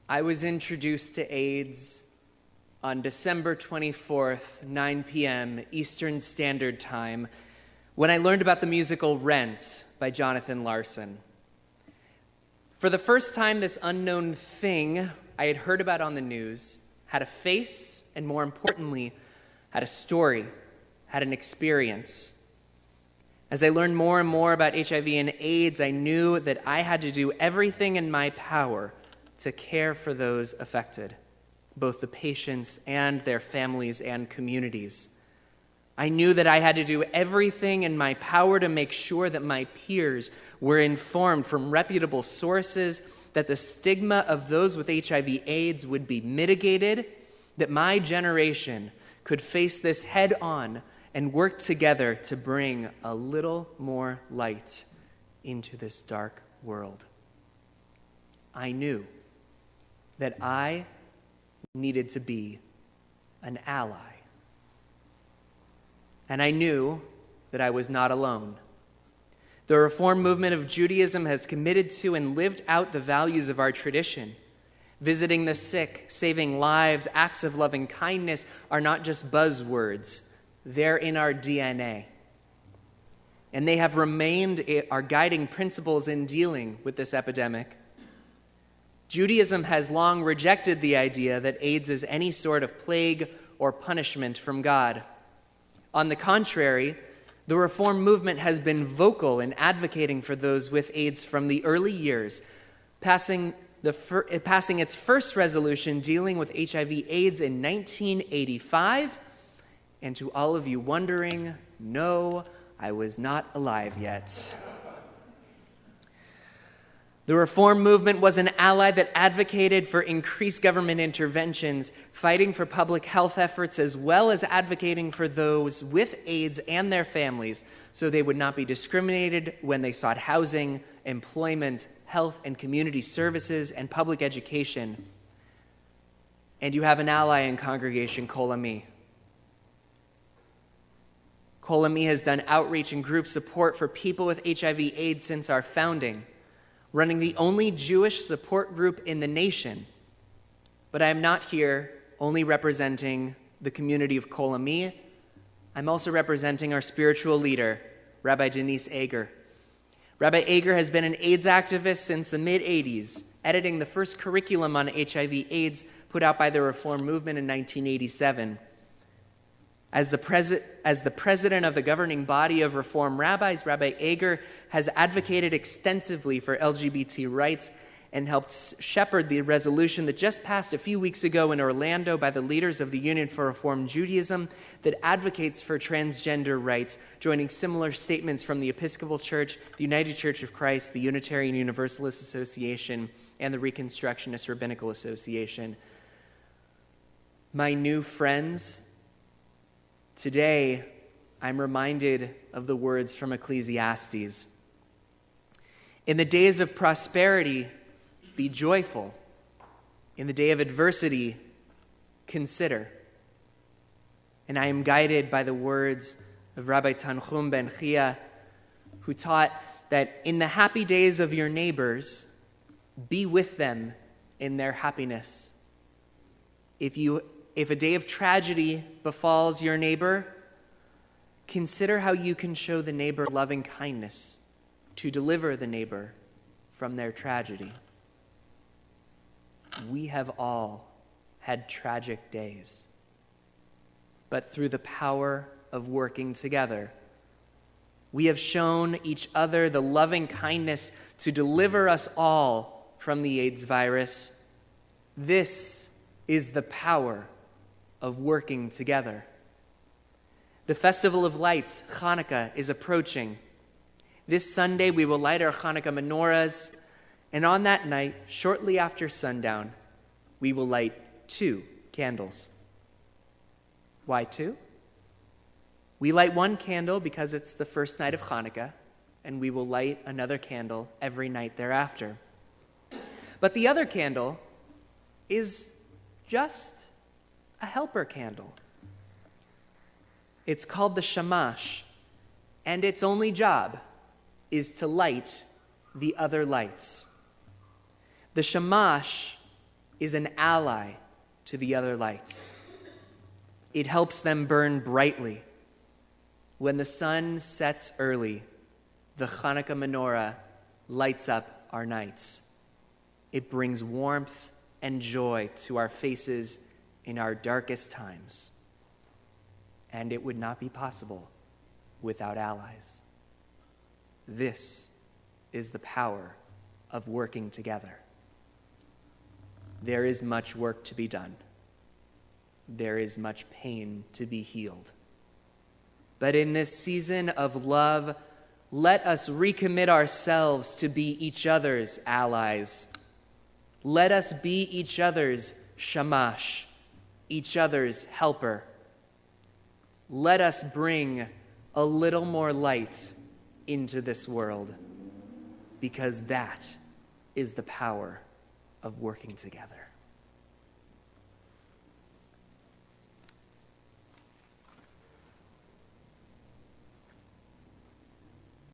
I was introduced to AIDS on December 24th, 9 p.m. Eastern Standard Time, when I learned about the musical Rent by Jonathan Larson. For the first time, this unknown thing I had heard about on the news had a face, and more importantly, had a story, had an experience. As I learned more and more about HIV and AIDS, I knew that I had to do everything in my power to care for those affected, both the patients and their families and communities. I knew that I had to do everything in my power to make sure that my peers were informed from reputable sources, that the stigma of those with HIV/AIDS would be mitigated, that my generation could face this head on and work together to bring a little more light into this dark world. I knew that I needed to be an ally. And I knew that I was not alone. The Reform movement of Judaism has committed to and lived out the values of our tradition. Visiting the sick, saving lives, acts of loving kindness are not just buzzwords. They're in our DNA. And they have remained our guiding principles in dealing with this epidemic. Judaism has long rejected the idea that AIDS is any sort of plague or punishment from God. On the contrary, the Reform movement has been vocal in advocating for those with AIDS from the early years, passing its first resolution dealing with HIV/AIDS in 1985. And to all of you wondering, no, I was not alive yet. The Reform movement was an ally that advocated for increased government interventions, fighting for public health efforts, as well as advocating for those with AIDS and their families so they would not be discriminated when they sought housing, employment, health and community services, and public education. And you have an ally in Congregation Kol Ami. Kol Ami has done outreach and group support for people with HIV/AIDS since our founding, running the only Jewish support group in the nation. But I am not here only representing the community of Kol Ami. I'm also representing our spiritual leader, Rabbi Denise Eger. Rabbi Eger has been an AIDS activist since the mid-'80s, editing the first curriculum on HIV/AIDS put out by the Reform movement in 1987. As the president of the governing body of Reform rabbis, Rabbi Eger has advocated extensively for LGBT rights and helped shepherd the resolution that just passed a few weeks ago in Orlando by the leaders of the Union for Reform Judaism that advocates for transgender rights, joining similar statements from the Episcopal Church, the United Church of Christ, the Unitarian Universalist Association, and the Reconstructionist Rabbinical Association. My new friends, today, I'm reminded of the words from Ecclesiastes. In the days of prosperity, be joyful. In the day of adversity, consider. And I am guided by the words of Rabbi Tanchum ben Chia, who taught that in the happy days of your neighbors, be with them in their happiness. If a day of tragedy befalls your neighbor, consider how you can show the neighbor loving kindness to deliver the neighbor from their tragedy. We have all had tragic days, but through the power of working together, we have shown each other the loving kindness to deliver us all from the AIDS virus. This is the power of working together. The Festival of Lights, Hanukkah, is approaching. This Sunday, we will light our Hanukkah menorahs, and on that night, shortly after sundown, we will light 2 candles. Why 2? We light 1 candle because it's the first night of Hanukkah, and we will light another candle every night thereafter. But the other candle is just a helper candle. It's called the shamash, and its only job is to light the other lights. The shamash is an ally to the other lights. It helps them burn brightly. When the sun sets early, the Hanukkah menorah lights up our nights. It brings warmth and joy to our faces in our darkest times. And it would not be possible without allies. This is the power of working together. There is much work to be done. There is much pain to be healed. But in this season of love, let us recommit ourselves to be each other's allies. Let us be each other's shamash, each other's helper. Let us bring a little more light into this world, because that is the power of working together.